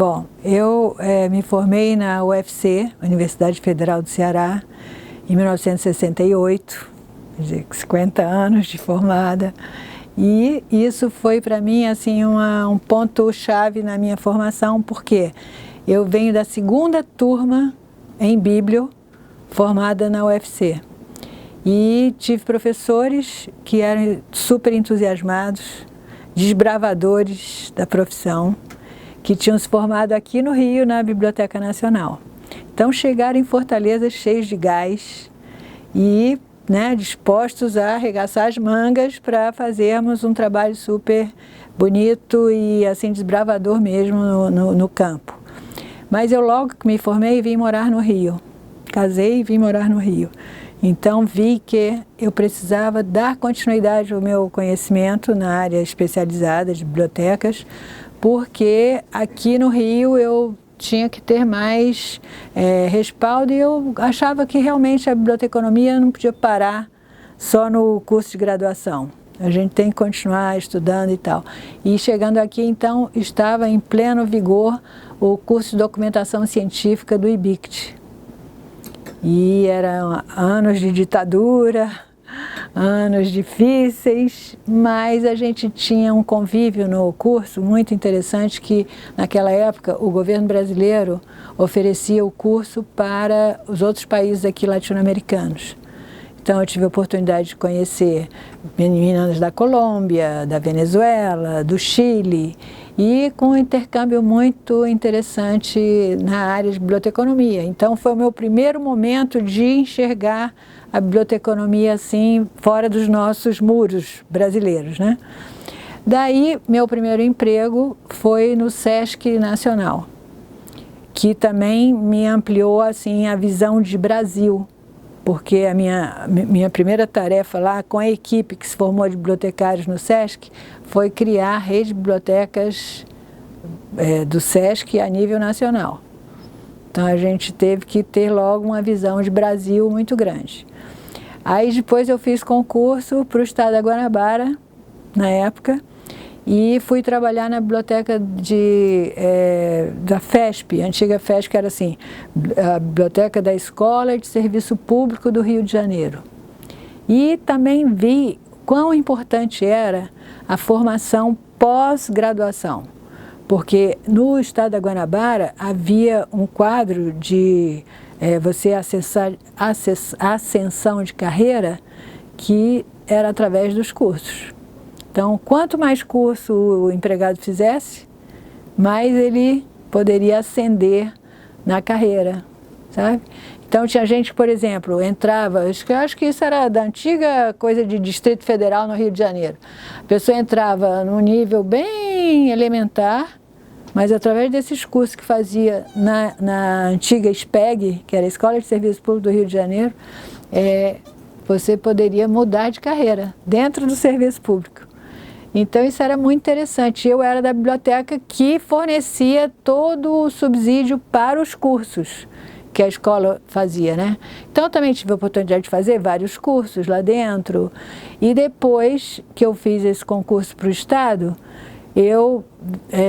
Bom, eu me formei na UFC, Universidade Federal do Ceará, em 1968, quer dizer, 50 anos de formada. E isso foi para mim assim um ponto-chave na minha formação, porque eu venho da segunda turma em Bíblio, formada na UFC. E tive professores que eram super entusiasmados, desbravadores da profissão, que tinham se formado aqui no Rio, na Biblioteca Nacional. Então chegaram em Fortaleza cheios de gás e dispostos a arregaçar as mangas para fazermos um trabalho super bonito e assim desbravador mesmo no campo. Mas eu logo que me formei vim morar no Rio, casei e vim morar no Rio. Então vi que eu precisava dar continuidade ao meu conhecimento na área especializada de bibliotecas, porque aqui no Rio eu tinha que ter mais respaldo e eu achava que realmente a biblioteconomia não podia parar só no curso de graduação. A gente tem que continuar estudando e tal. E chegando aqui, então, estava em pleno vigor o curso de documentação científica do IBICT. E eram anos de ditadura, anos difíceis, mas a gente tinha um convívio no curso muito interessante que, naquela época, o governo brasileiro oferecia o curso para os outros países aqui latino-americanos. Então eu tive a oportunidade de conhecer meninas da Colômbia, da Venezuela, do Chile, e com um intercâmbio muito interessante na área de biblioteconomia. Então foi o meu primeiro momento de enxergar a biblioteconomia assim, fora dos nossos muros brasileiros, né? Daí, meu primeiro emprego foi no Sesc Nacional, que também me ampliou assim, a visão de Brasil, porque a minha primeira tarefa lá com a equipe que se formou de bibliotecários no Sesc foi criar a rede de bibliotecas do Sesc a nível nacional. Então a gente teve que ter logo uma visão de Brasil muito grande. Aí depois eu fiz concurso para o estado da Guanabara, na época, e fui trabalhar na biblioteca da FESP, a antiga FESP, que era assim, a Biblioteca da Escola de Serviço Público do Rio de Janeiro. E também vi quão importante era a formação pós-graduação, porque no estado da Guanabara havia um quadro de você acessar ascensão de carreira que era através dos cursos. Então, quanto mais curso o empregado fizesse, mais ele poderia ascender na carreira, sabe? Então, tinha gente que, por exemplo, entrava, eu acho que isso era da antiga coisa de Distrito Federal no Rio de Janeiro. A pessoa entrava num nível bem elementar, mas através desses cursos que fazia na antiga SPEG, que era a Escola de Serviço Público do Rio de Janeiro, você poderia mudar de carreira dentro do serviço público. Então isso era muito interessante. Eu era da biblioteca que fornecia todo o subsídio para os cursos que a escola fazia, né? Então eu também tive a oportunidade de fazer vários cursos lá dentro. E depois que eu fiz esse concurso para o Estado, eu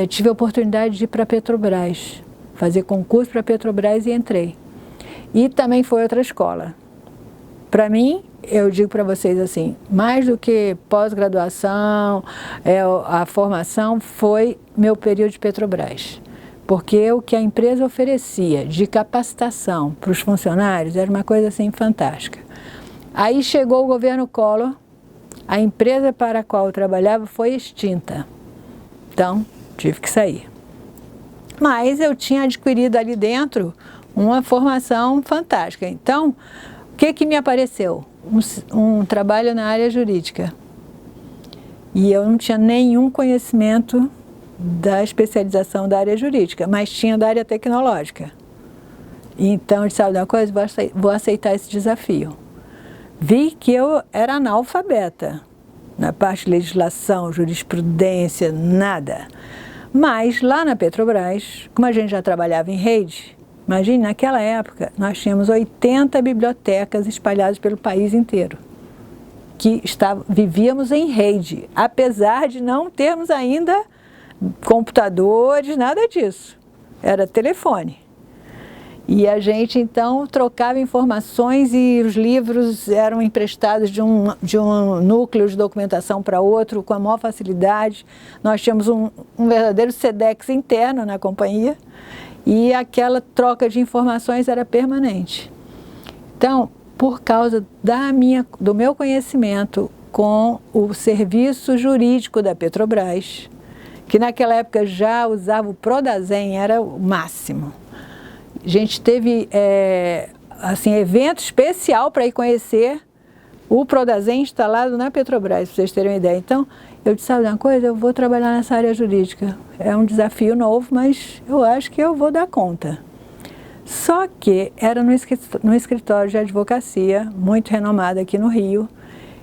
tive a oportunidade de ir para a Petrobras, fazer concurso para a Petrobras e entrei. E também foi outra escola. Para mim, eu digo para vocês assim, mais do que pós-graduação, a formação foi meu período de Petrobras. Porque o que a empresa oferecia de capacitação para os funcionários era uma coisa assim fantástica. Aí chegou o governo Collor, a empresa para a qual eu trabalhava foi extinta. Então, tive que sair. Mas eu tinha adquirido ali dentro uma formação fantástica. Então, o que me apareceu? Um trabalho na área jurídica. E eu não tinha nenhum conhecimento da especialização da área jurídica, mas tinha da área tecnológica. Então, eu disse, sabe de uma coisa? Vou aceitar esse desafio. Vi que eu era analfabeta na parte de legislação, jurisprudência, nada. Mas lá na Petrobras, como a gente já trabalhava em rede, imagine, naquela época, nós tínhamos 80 bibliotecas espalhadas pelo país inteiro, que vivíamos em rede, apesar de não termos ainda computadores, nada disso. era telefone. E a gente, então, trocava informações e os livros eram emprestados de um núcleo de documentação para outro com a maior facilidade. Nós tínhamos um verdadeiro SEDEX interno na companhia e aquela troca de informações era permanente. Então, por causa do meu conhecimento com o serviço jurídico da Petrobras, que naquela época já usava o Prodazem, era o máximo. A gente teve assim, evento especial para ir conhecer o Prodazem instalado na Petrobras, para vocês terem uma ideia. Então, eu disse, sabe uma coisa, eu vou trabalhar nessa área jurídica. É um desafio novo, mas eu acho que eu vou dar conta. Só que era no escritório de advocacia, muito renomado aqui no Rio,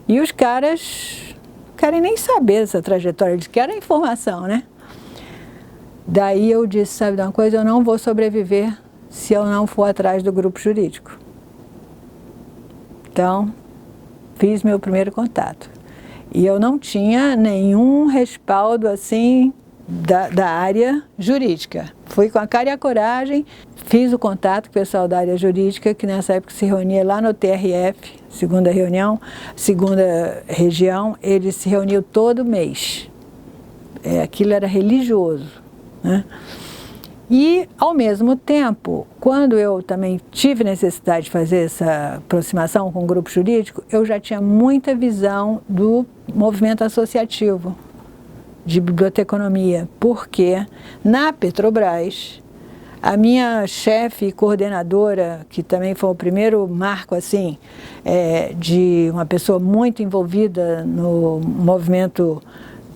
e os caras não querem nem saber dessa trajetória, eles querem informação, né? Daí eu disse, sabe de uma coisa, eu não vou sobreviver se eu não for atrás do grupo jurídico. Então, fiz meu primeiro contato. E eu não tinha nenhum respaldo assim da área jurídica. Fui com a cara e a coragem, fiz o contato com o pessoal da área jurídica, que nessa época se reunia lá no TRF, segunda região, ele se reuniu todo mês. Aquilo era religioso, né? E, ao mesmo tempo, quando eu também tive necessidade de fazer essa aproximação com o grupo jurídico, eu já tinha muita visão do movimento associativo de biblioteconomia, porque na Petrobras, a minha chefe e coordenadora, que também foi o primeiro marco assim, de uma pessoa muito envolvida no movimento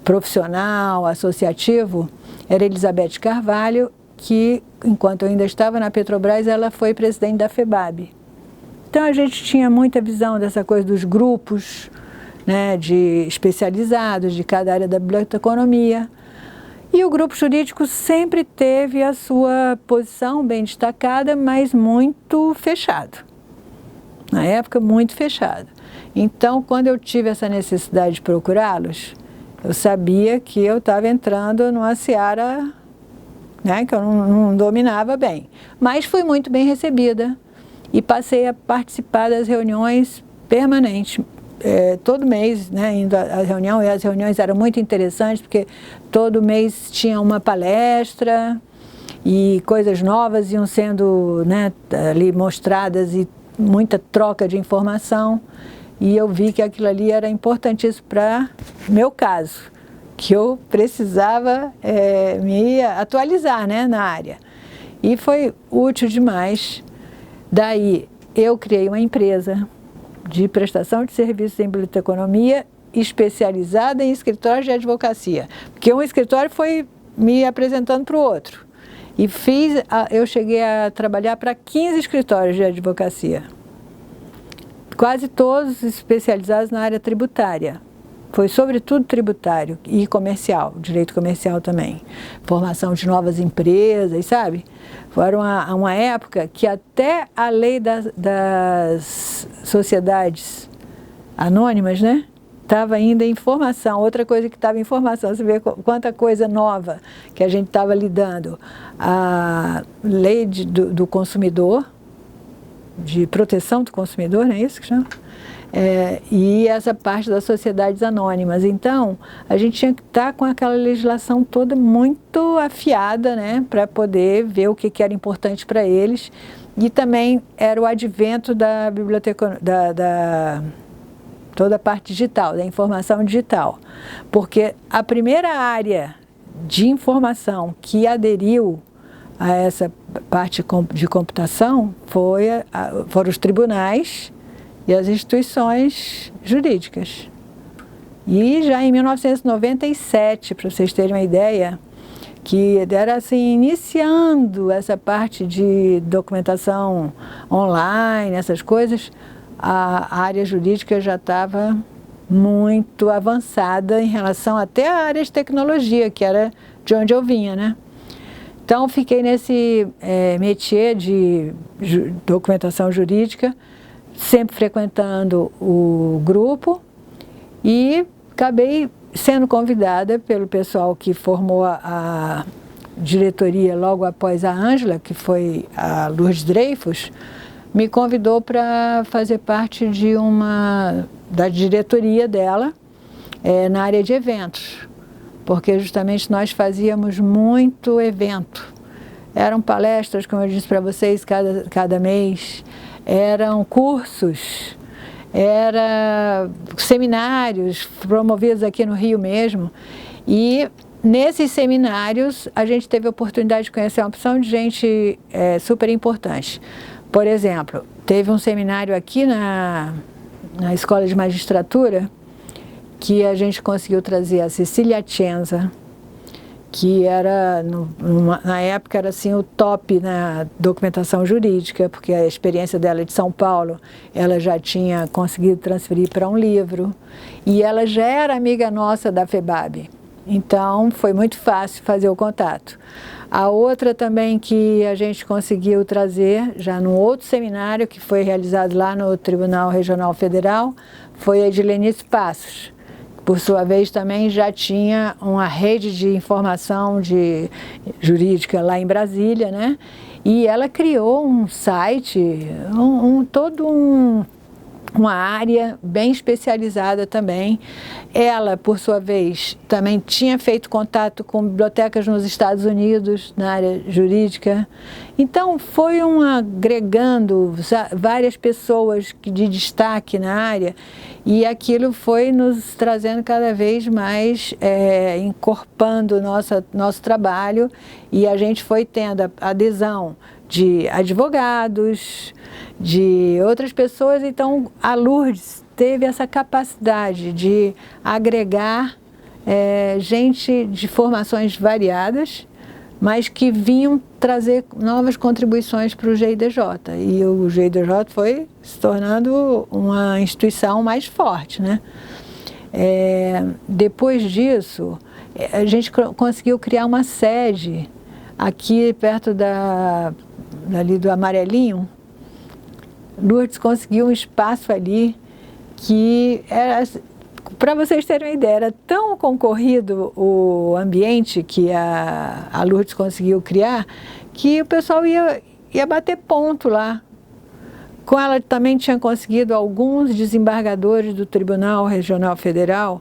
profissional, associativo, era Elizabeth Carvalho, que, enquanto eu ainda estava na Petrobras, ela foi presidente da FEBAB. Então, a gente tinha muita visão dessa coisa dos grupos, né, de especializados de cada área da biblioteconomia. E o grupo jurídico sempre teve a sua posição bem destacada, mas muito fechado. Na época, muito fechado. Então, quando eu tive essa necessidade de procurá-los, eu sabia que eu estava entrando numa seara, né, que eu não dominava bem. Mas fui muito bem recebida e passei a participar das reuniões permanentes. Todo mês, né, indo à reunião, e as reuniões eram muito interessantes, porque todo mês tinha uma palestra e coisas novas iam sendo, né, ali mostradas e muita troca de informação. E eu vi que aquilo ali era importantíssimo para meu caso, que eu precisava me atualizar, né, na área. E foi útil demais. Daí eu criei uma empresa de prestação de serviços em biblioteconomia especializada em escritórios de advocacia. Porque um escritório foi me apresentando para o outro. E eu cheguei a trabalhar para 15 escritórios de advocacia. Quase todos especializados na área tributária. Foi sobretudo tributário e comercial, direito comercial também. Formação de novas empresas, sabe? Foi uma época que até a lei das sociedades anônimas, né? Estava ainda em formação. Outra coisa que estava em formação, você vê quanta coisa nova que a gente estava lidando. A lei do consumidor, de proteção do consumidor, não é isso que chama? E essa parte das sociedades anônimas. Então, a gente tinha que estar com aquela legislação toda muito afiada, né, para poder ver o que era importante para eles. E também era o advento da biblioteca, toda a parte digital, da informação digital. Porque a primeira área de informação que aderiu a essa parte de computação foram os tribunais e as instituições jurídicas. E já em 1997, para vocês terem uma ideia, que era assim, iniciando essa parte de documentação online, essas coisas, a área jurídica já estava muito avançada em relação até à área de tecnologia, que era de onde eu vinha, né? Então, fiquei nesse métier de documentação jurídica, sempre frequentando o grupo, e acabei sendo convidada pelo pessoal que formou diretoria logo após a Ângela, que foi a Lourdes Dreyfus, me convidou para fazer parte da diretoria dela na área de eventos, porque justamente nós fazíamos muito evento. Eram palestras, como eu disse para vocês, cada mês, eram cursos, eram seminários promovidos aqui no Rio mesmo, e nesses seminários a gente teve a oportunidade de conhecer uma opção de gente super importante. Por exemplo, teve um seminário aqui na Escola de Magistratura que a gente conseguiu trazer a Cecília Atienza, que era, na época, era assim, o top na documentação jurídica, porque a experiência dela de São Paulo, ela já tinha conseguido transferir para um livro, e ela já era amiga nossa da FEBAB, então foi muito fácil fazer o contato. A outra também que a gente conseguiu trazer, já num outro seminário que foi realizado lá no Tribunal Regional Federal, foi a Edilenice Passos. Por sua vez, também já tinha uma rede de informação jurídica lá em Brasília, né? E ela criou um site, uma área bem especializada também. Ela, por sua vez, também tinha feito contato com bibliotecas nos Estados Unidos, na área jurídica. Então, foi agregando várias pessoas de destaque na área, e aquilo foi nos trazendo cada vez mais, encorpando nosso trabalho, e a gente foi tendo a adesão de advogados, de outras pessoas. Então a Lourdes teve essa capacidade de agregar gente de formações variadas, mas que vinham trazer novas contribuições para o GIDJ. E o GIDJ foi se tornando uma instituição mais forte, né? Depois disso, a gente conseguiu criar uma sede aqui perto ali do Amarelinho. Lourdes conseguiu um espaço ali que era, para vocês terem uma ideia, era tão concorrido o ambiente que a Lourdes conseguiu criar, que o pessoal ia bater ponto lá. Com ela também tinha conseguido alguns desembargadores do Tribunal Regional Federal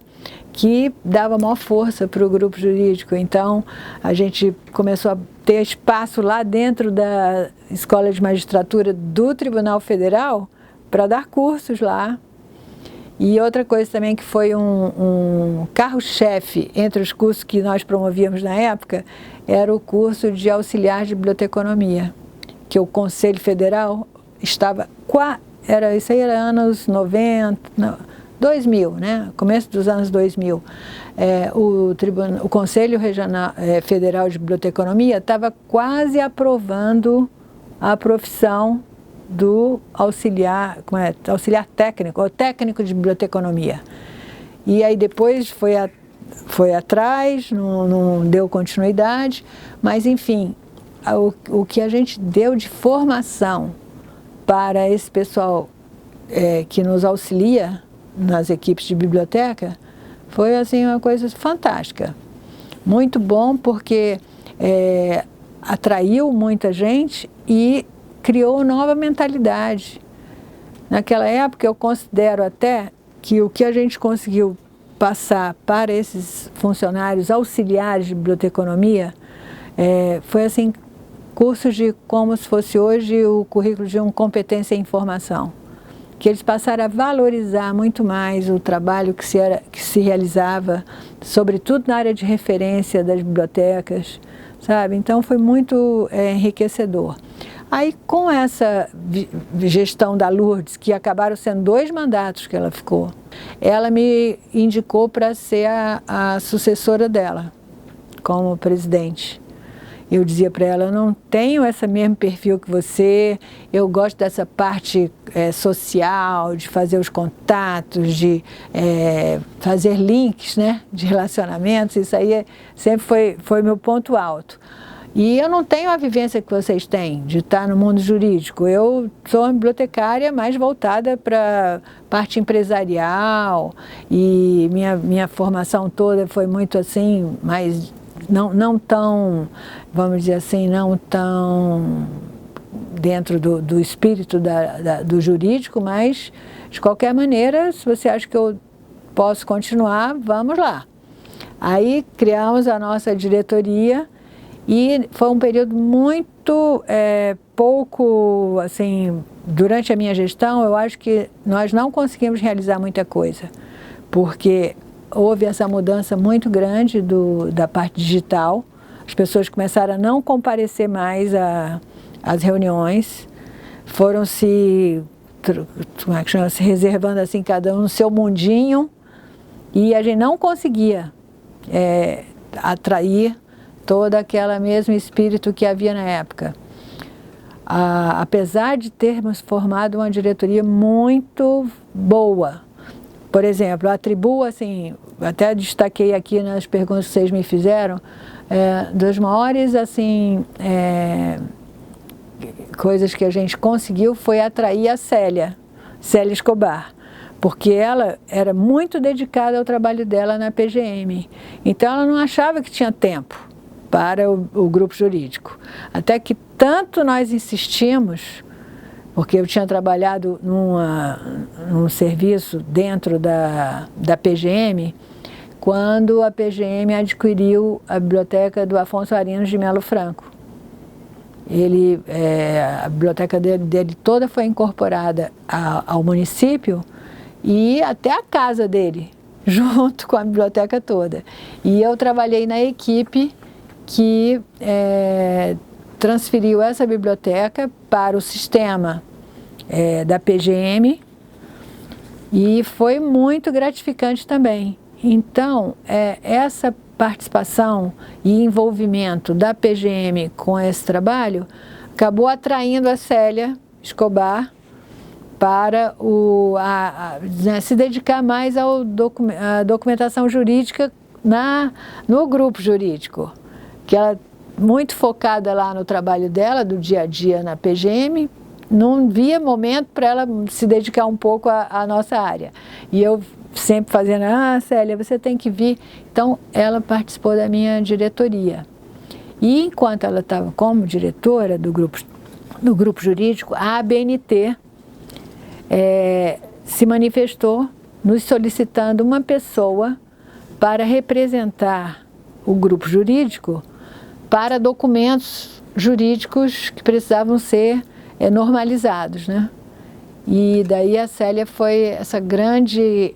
que dava maior força para o grupo jurídico. Então a gente começou a ter espaço lá dentro da Escola de Magistratura do Tribunal Federal para dar cursos lá. E outra coisa também que foi um carro-chefe entre os cursos que nós promovíamos na época, era o curso de auxiliar de biblioteconomia, que o Conselho Federal estava, isso aí era anos 90, 2000, né? Começo dos anos 2000. O Conselho Regional, Federal de Biblioteconomia estava quase aprovando a profissão do auxiliar, auxiliar técnico, ou técnico de biblioteconomia. E aí depois foi atrás, não deu continuidade, mas enfim, o que a gente deu de formação para esse pessoal que nos auxilia nas equipes de biblioteca foi assim uma coisa fantástica. Muito bom, porque atraiu muita gente e criou nova mentalidade. Naquela época eu considero até que o que a gente conseguiu passar para esses funcionários auxiliares de biblioteconomia foi assim, cursos de como se fosse hoje o currículo de competência em informação, que eles passaram a valorizar muito mais o trabalho que se realizava, sobretudo na área de referência das bibliotecas, sabe? Então foi muito enriquecedor. Aí com essa gestão da Lourdes, que acabaram sendo 2 mandatos que ela ficou, ela me indicou para ser a sucessora dela como presidente. Eu dizia para ela, eu não tenho esse mesmo perfil que você, eu gosto dessa parte social, de fazer os contatos, de fazer links, né, de relacionamentos, isso aí sempre foi meu ponto alto. E eu não tenho a vivência que vocês têm, de estar no mundo jurídico. Eu sou uma bibliotecária mais voltada para a parte empresarial, e minha formação toda foi muito assim, mais não tão, vamos dizer assim, não tão dentro do espírito do jurídico, mas, de qualquer maneira, se você acha que eu posso continuar, vamos lá. Aí criamos a nossa diretoria e foi um período muito pouco, assim, durante a minha gestão, eu acho que nós não conseguimos realizar muita coisa, porque houve essa mudança muito grande da parte digital, as pessoas começaram a não comparecer mais às reuniões, foram se reservando assim, cada um no seu mundinho, e a gente não conseguia atrair todo aquele mesmo espírito que havia na época. Apesar de termos formado uma diretoria muito boa, por exemplo, eu atribuo, assim, até destaquei aqui nas perguntas que vocês me fizeram, das maiores, assim, coisas que a gente conseguiu foi atrair a Célia Escobar, porque ela era muito dedicada ao trabalho dela na PGM. Então ela não achava que tinha tempo para o grupo jurídico. Até que tanto nós insistimos, porque eu tinha trabalhado num serviço dentro da PGM, quando a PGM adquiriu a biblioteca do Afonso Arinos de Melo Franco. A biblioteca dele toda foi incorporada ao município e até a casa dele, junto com a biblioteca toda. E eu trabalhei na equipe que transferiu essa biblioteca para o sistema da PGM e foi muito gratificante também. Então, essa participação e envolvimento da PGM com esse trabalho acabou atraindo a Célia Escobar para se dedicar mais à documentação jurídica no grupo jurídico, que ela muito focada lá no trabalho dela, do dia a dia na PGM, não via momento para ela se dedicar um pouco à nossa área. E eu sempre fazendo, Célia, você tem que vir. Então, ela participou da minha diretoria. E enquanto ela estava como diretora do grupo jurídico, a ABNT se manifestou nos solicitando uma pessoa para representar o grupo jurídico para documentos jurídicos que precisavam ser normalizados, né? E daí a Célia foi essa grande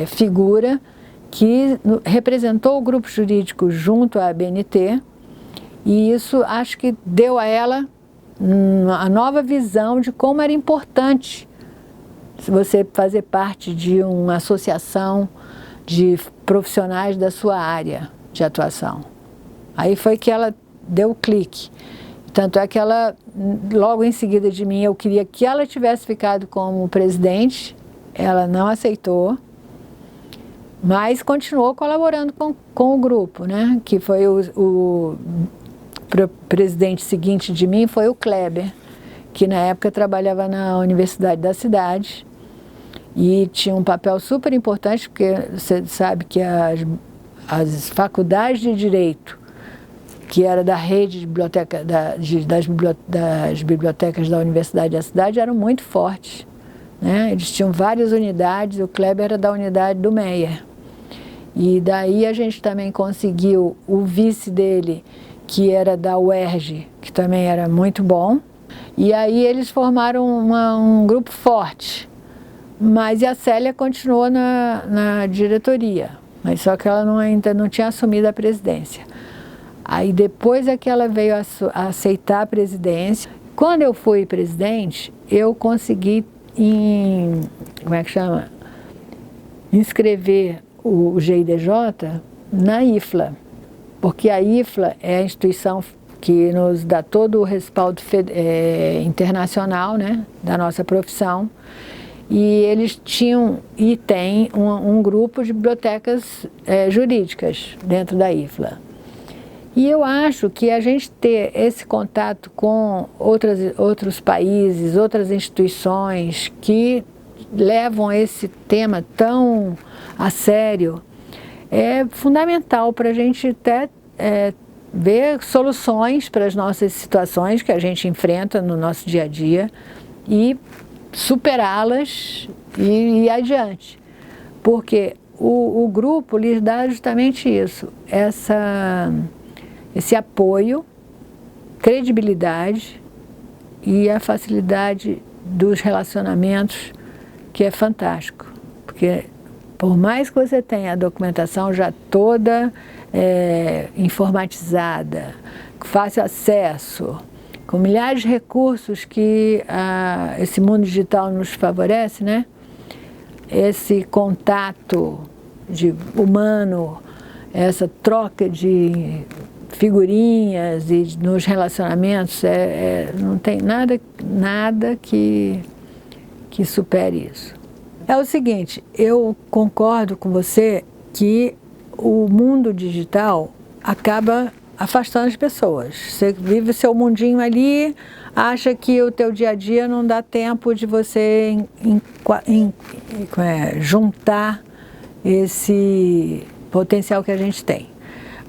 figura que representou o grupo jurídico junto à ABNT, e isso acho que deu a ela a nova visão de como era importante você fazer parte de uma associação de profissionais da sua área de atuação. Aí foi que ela deu o clique. Tanto é que ela, logo em seguida de mim, eu queria que ela tivesse ficado como presidente, ela não aceitou, mas continuou colaborando com o grupo, né? Que foi o presidente seguinte de mim, foi o Kleber, que na época trabalhava na Universidade da Cidade e tinha um papel super importante, porque você sabe que as faculdades de Direito, que era da rede de biblioteca, das bibliotecas da Universidade da Cidade, eram muito fortes, né? Eles tinham várias unidades, o Kleber era da unidade do Meyer. E daí a gente também conseguiu o vice dele, que era da UERJ, que também era muito bom. E aí eles formaram um grupo forte. Mas a Célia continuou na diretoria, mas só que ela ainda não tinha assumido a presidência. Aí depois é que ela veio a aceitar a presidência. Quando eu fui presidente, eu consegui inscrever o GIDJ na IFLA, porque a IFLA é a instituição que nos dá todo o respaldo internacional, né, da nossa profissão, e eles tinham e têm um grupo de bibliotecas jurídicas dentro da IFLA. E eu acho que a gente ter esse contato com outros países, outras instituições que levam esse tema tão a sério, é fundamental para a gente até ver soluções para as nossas situações que a gente enfrenta no nosso dia a dia e superá-las e ir adiante. Porque o grupo lhes dá justamente isso, esse apoio, credibilidade e a facilidade dos relacionamentos, que é fantástico. Porque por mais que você tenha a documentação já toda informatizada, fácil acesso, com milhares de recursos que esse mundo digital nos favorece, né? Esse contato humano, essa troca de figurinhas e nos relacionamentos, não tem nada que supere isso. É o seguinte, eu concordo com você que o mundo digital acaba afastando as pessoas. Você vive o seu mundinho ali, acha que o teu dia a dia não dá tempo de você juntar esse potencial que a gente tem.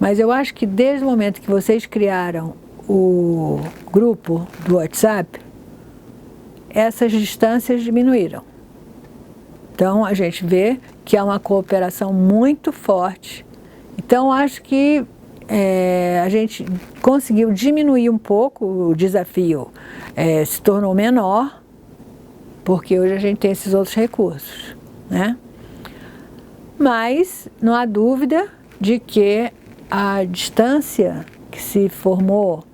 Mas eu acho que desde o momento que vocês criaram o grupo do WhatsApp, essas distâncias diminuíram. Então a gente vê que há uma cooperação muito forte. Então acho que a gente conseguiu diminuir um pouco, o desafio se tornou menor, porque hoje a gente tem esses outros recursos, né? Mas não há dúvida de que a distância que se formou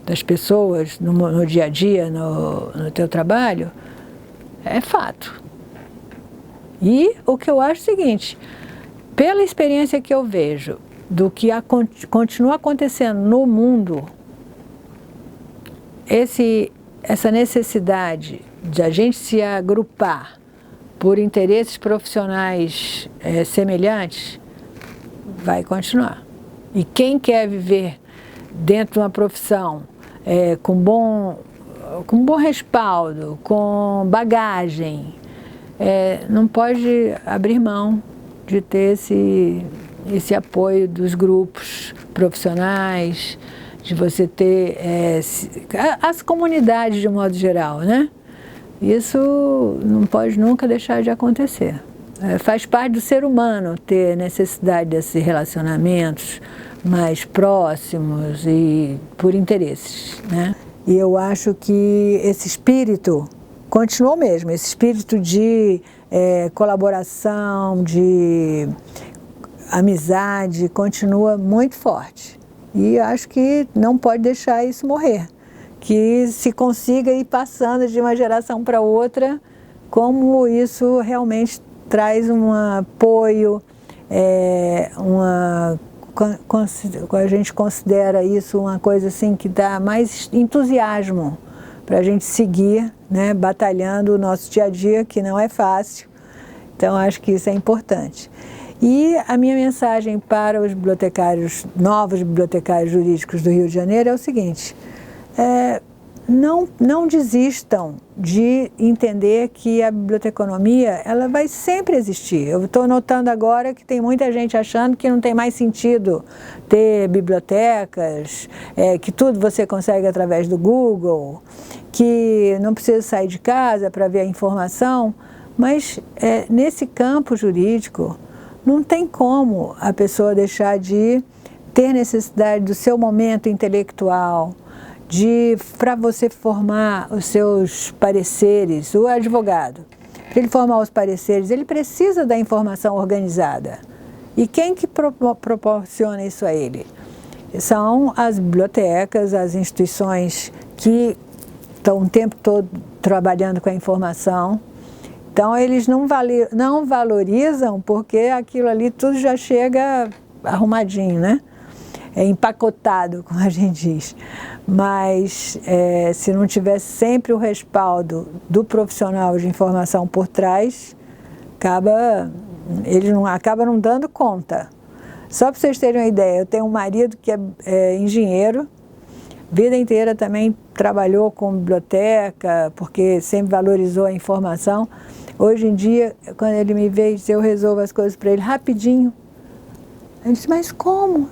das pessoas no dia a dia, no teu trabalho, é fato. E o que eu acho é o seguinte, pela experiência que eu vejo do que continua acontecendo no mundo, essa necessidade de a gente se agrupar por interesses profissionais semelhantes, vai continuar. E quem quer viver dentro de uma profissão com bom respaldo, com bagagem, não pode abrir mão de ter esse apoio dos grupos profissionais, de você ter as comunidades de um modo geral, né? Isso não pode nunca deixar de acontecer. Faz parte do ser humano ter necessidade desses relacionamentos mais próximos e por interesses, né? E eu acho que esse espírito continuou mesmo, esse espírito de colaboração, de amizade, continua muito forte. E acho que não pode deixar isso morrer. Que se consiga ir passando de uma geração para outra, como isso realmente traz um apoio, a gente considera isso uma coisa assim que dá mais entusiasmo para a gente seguir, né, batalhando o nosso dia a dia, que não é fácil. Então acho que isso é importante. E a minha mensagem para os bibliotecários, novos bibliotecários jurídicos do Rio de Janeiro é o seguinte: não desistam de entender que a biblioteconomia ela vai sempre existir. Eu estou notando agora que tem muita gente achando que não tem mais sentido ter bibliotecas, que tudo você consegue através do Google, que não precisa sair de casa para ver a informação, mas nesse campo jurídico não tem como a pessoa deixar de ter necessidade do seu momento intelectual, para você formar os seus pareceres. O advogado, para ele formar os pareceres, ele precisa da informação organizada. E quem que proporciona isso a ele? São as bibliotecas, as instituições que estão o tempo todo trabalhando com a informação. Então eles não valorizam porque aquilo ali tudo já chega arrumadinho, né? Empacotado, como a gente diz. Mas se não tiver sempre o respaldo do profissional de informação por trás, eles acabam não dando conta. Só para vocês terem uma ideia, eu tenho um marido que é engenheiro, vida inteira também trabalhou com biblioteca, porque sempre valorizou a informação. Hoje em dia, quando ele me vê, eu resolvo as coisas para ele rapidinho. Ele disse, mas como?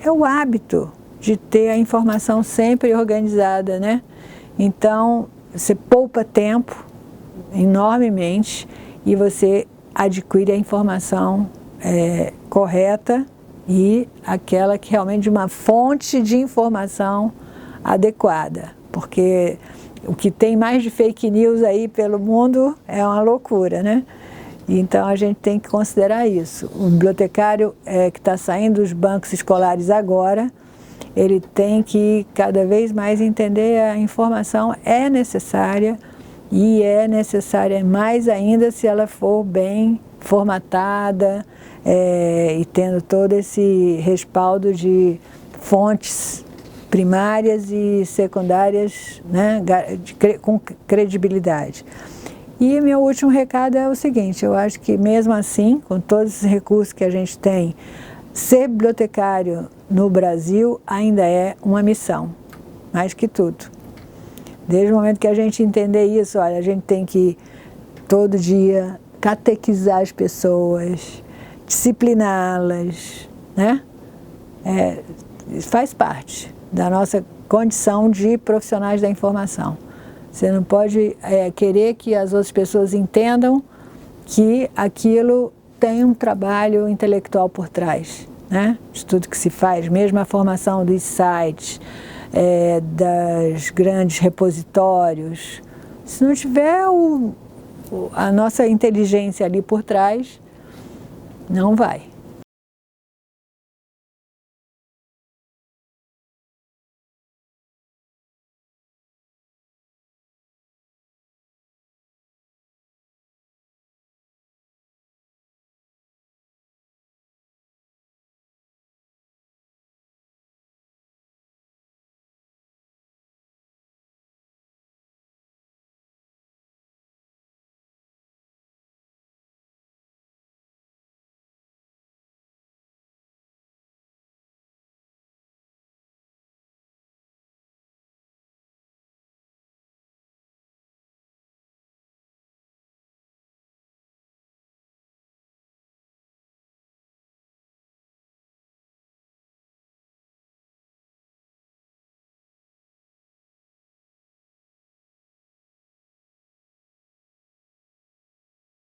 é o hábito de ter a informação sempre organizada, né? Então, você poupa tempo enormemente e você adquire a informação correta e aquela que realmente de uma fonte de informação adequada, porque o que tem mais de fake news aí pelo mundo é uma loucura, né? Então a gente tem que considerar isso. O bibliotecário que está saindo dos bancos escolares agora, ele tem que cada vez mais entender a informação é necessária e é necessária mais ainda se ela for bem formatada e tendo todo esse respaldo de fontes primárias e secundárias, né, com credibilidade. E meu último recado é o seguinte, eu acho que mesmo assim, com todos esses recursos que a gente tem, ser bibliotecário no Brasil ainda é uma missão, mais que tudo. Desde o momento que a gente entender isso, olha, a gente tem que todo dia catequizar as pessoas, discipliná-las, né? Faz parte da nossa condição de profissionais da informação. Você não pode querer que as outras pessoas entendam que aquilo tem um trabalho intelectual por trás, né? De tudo que se faz, mesmo a formação dos sites, das grandes repositórios. Se não tiver a nossa inteligência ali por trás, não vai.